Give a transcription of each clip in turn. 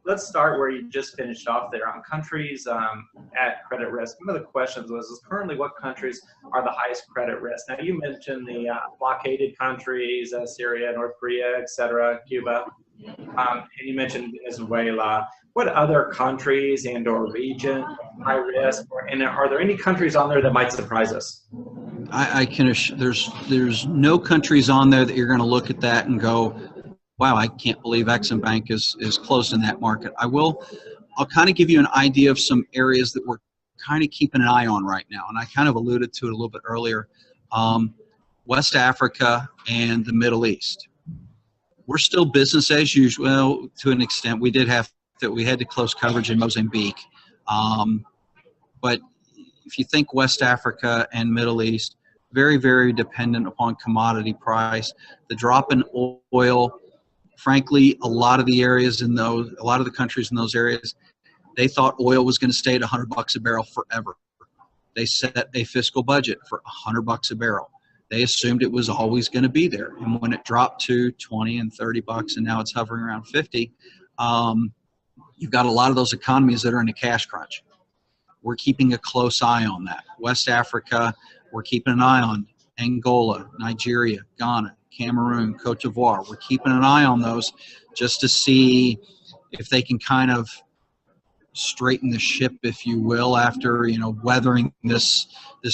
let's start where you just finished off there on countries at credit risk. One of the questions was, is currently what countries are the highest credit risk? Now, you mentioned the blockaded countries, Syria, North Korea, et cetera, Cuba, and you mentioned Venezuela. What other countries and or region high risk, and are there any countries on there that might surprise us? I can there's no countries on there that you're going to look at that and go, wow, I can't believe Exim Bank is closed in that market. I'll kind of give you an idea of some areas that we're kind of keeping an eye on right now, and I kind of alluded to it a little bit earlier. West Africa and the Middle East. We're still business as usual to an extent. We had to close coverage in Mozambique, but if you think West Africa and Middle East, very, very dependent upon commodity price. The drop in oil, frankly, a lot of the countries in those areas, they thought oil was going to stay at $100 a barrel forever. They set a fiscal budget for $100 a barrel. They assumed it was always going to be there. And when it dropped to 20 and 30 bucks, and now it's hovering around 50, you've got a lot of those economies that are in a cash crunch. We're keeping a close eye on that. West Africa, we're keeping an eye on Angola, Nigeria, Ghana, Cameroon, Cote d'Ivoire. We're keeping an eye on those just to see if they can kind of straighten the ship, if you will, after weathering this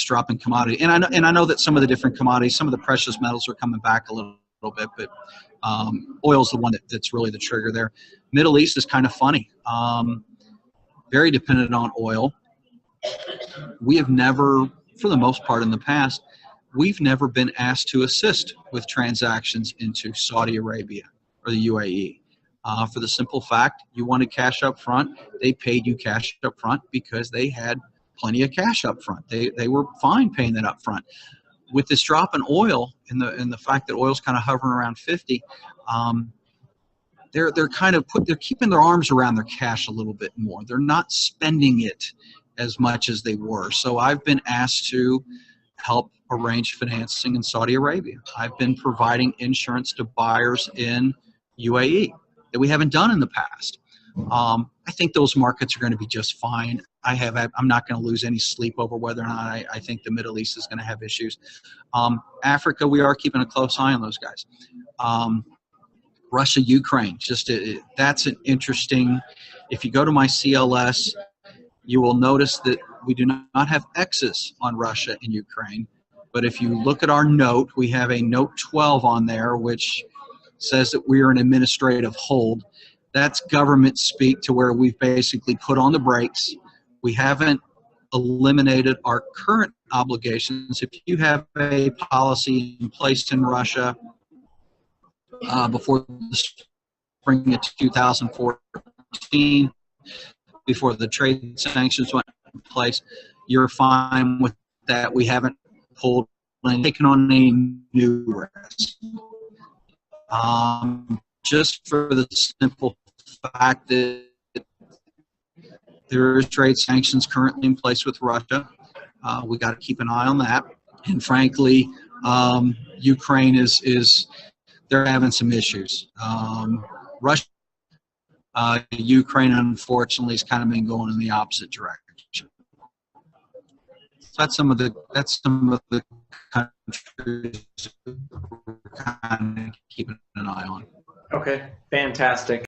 drop in commodity. And I know that some of the different commodities, some of the precious metals are coming back a little bit, but oil is the one that's really the trigger there. Middle East is kind of funny. Very dependent on oil. We have never, for the most part in the past, we've never been asked to assist with transactions into Saudi Arabia or the UAE. For the simple fact, you wanted cash up front, they paid you cash up front because they had plenty of cash up front. They were fine paying that up front. With this drop in oil and the fact that oil's kind of hovering around 50, they're keeping their arms around their cash a little bit more. They're not spending it as much as they were. So I've been asked to help arrange financing in Saudi Arabia. I've been providing insurance to buyers in UAE that we haven't done in the past. I think those markets are going to be just fine. I'm not going to lose any sleep over whether or not I think the Middle East is going to have issues. Africa, we are keeping a close eye on those guys. Russia, Ukraine, that's an interesting. If you go to my CLS, you will notice that we do not have X's on Russia and Ukraine. But if you look at our note, we have a note 12 on there, which says that we are an administrative hold. That's government speak to where we've basically put on the brakes. We haven't eliminated our current obligations. If you have a policy in place in Russia before the spring of 2014, before the trade sanctions went in place, you're fine with that. We haven't pulled and taken on any new risks. Just for the simple fact that there is trade sanctions currently in place with Russia. We got to keep an eye on that. And frankly, Ukraine they're having some issues. Russia, Ukraine, unfortunately, has kind of been going in the opposite direction. So that's some of the countries we're kind of keeping an eye on. Okay, fantastic.